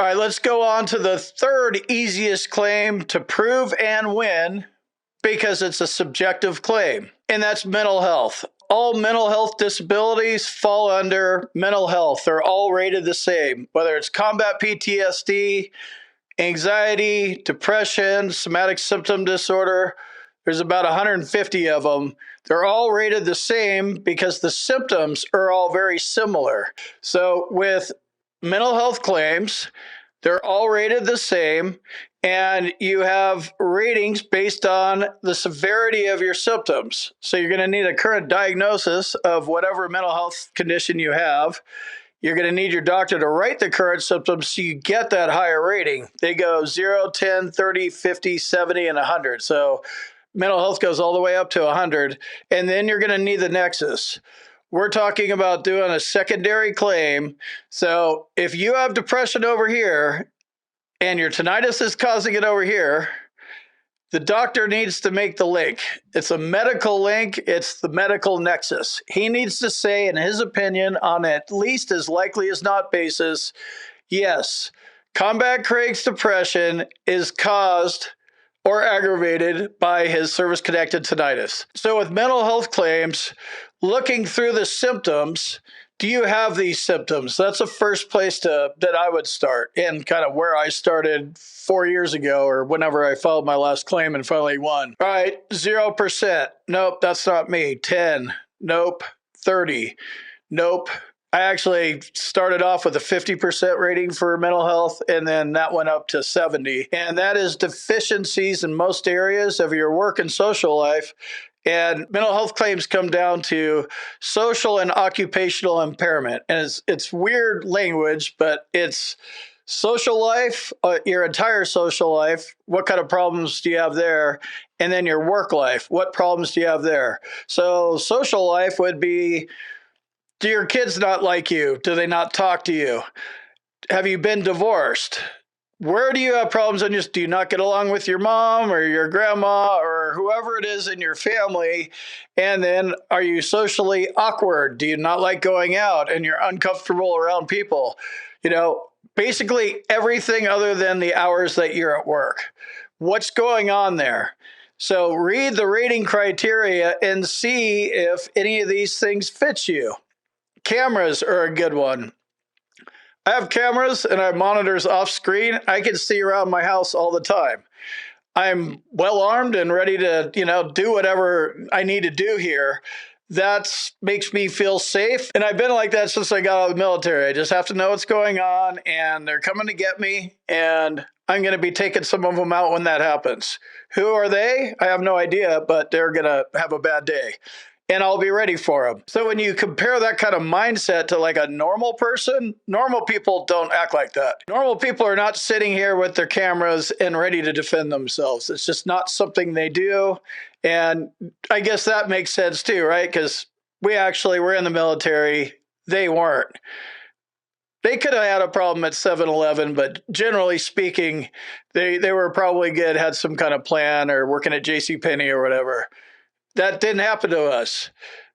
All right, let's go on to the third easiest claim to prove and win because it's a subjective claim, and that's mental health. All mental health disabilities fall under mental health. They're all rated the same, whether it's combat PTSD, anxiety, depression, somatic symptom disorder. There's about 150 of them. They're all rated the same because the symptoms are all very similar. So with mental health claims, they're all rated the same, and you have ratings based on the severity of your symptoms. So you're going to need a current diagnosis of whatever mental health condition you have. You're going to need your doctor to write the current symptoms so you get that higher rating. They go 0, 10, 30, 50, 70, and 100. So mental health goes all the way up to 100. And then you're going to need the nexus. We're talking about doing a secondary claim. So if you have depression over here and your tinnitus is causing it over here, the doctor needs to make the link. It's a medical link. It's the medical nexus. He needs to say, in his opinion, on at least as likely as not basis, yes, Combat Craig's depression is caused or aggravated by his service-connected tinnitus. So with mental health claims, looking through the symptoms, do you have these symptoms? That's the first place that I would start, and kind of where I started 4 years ago or whenever I filed my last claim and finally won. All right, 0%. Nope, that's not me. 10. Nope. 30. Nope. I actually started off with a 50% rating for mental health, and then that went up to 70. And that is deficiencies in most areas of your work and social life. And mental health claims come down to social and occupational impairment. And it's weird language, but it's social life, your entire social life. What kind of problems do you have there? And then your work life. What problems do you have there? So social life would be, do your kids not like you? Do they not talk to you? Have you been divorced? Where do you have problems? And just, do you not get along with your mom or your grandma or whoever it is in your family? And then, are you socially awkward? Do you not like going out and you're uncomfortable around people? Basically everything other than the hours that you're at work. What's going on there? So read the rating criteria and see if any of these things fit you. Cameras are a good one. I have cameras and I have monitors off screen. I can see around my house all the time. I'm well armed and ready to, do whatever I need to do here. That makes me feel safe. And I've been like that since I got out of the military. I just have to know what's going on, and they're coming to get me, and I'm going to be taking some of them out when that happens. Who are they? I have no idea, but they're going to have a bad day. And I'll be ready for them. So when you compare that kind of mindset to like a normal person, normal people don't act like that. Normal people are not sitting here with their cameras and ready to defend themselves. It's just not something they do. And I guess that makes sense too, right? Because we actually were in the military. They weren't. They could have had a problem at 7-Eleven, but generally speaking, they were probably good, had some kind of plan, or working at JCPenney or whatever. That didn't happen to us.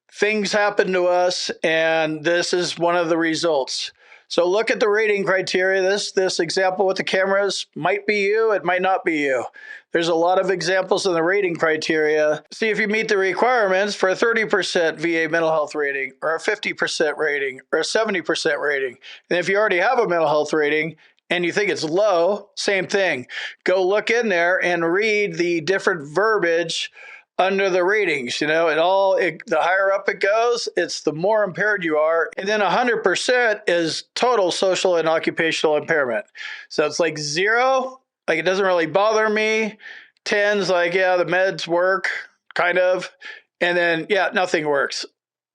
Things happen to us, and this is one of the results. So look at the rating criteria. This example with the cameras might be you, it might not be you. There's a lot of examples in the rating criteria. See if you meet the requirements for a 30% VA mental health rating, or a 50% rating, or a 70% rating. And if you already have a mental health rating and you think it's low, same thing. Go look in there and read the different verbiage under the ratings. The higher up it goes, it's the more impaired you are. And then 100% is total social and occupational impairment. So it's like 0, like it doesn't really bother me. 10's like, yeah, the meds work, kind of. And then, yeah, nothing works.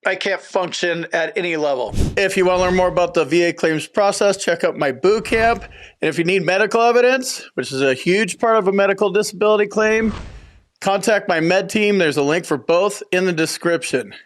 I can't function at any level. If you want to learn more about the VA claims process, check out my boot camp. And if you need medical evidence, which is a huge part of a medical disability claim, contact my med team. There's a link for both in the description.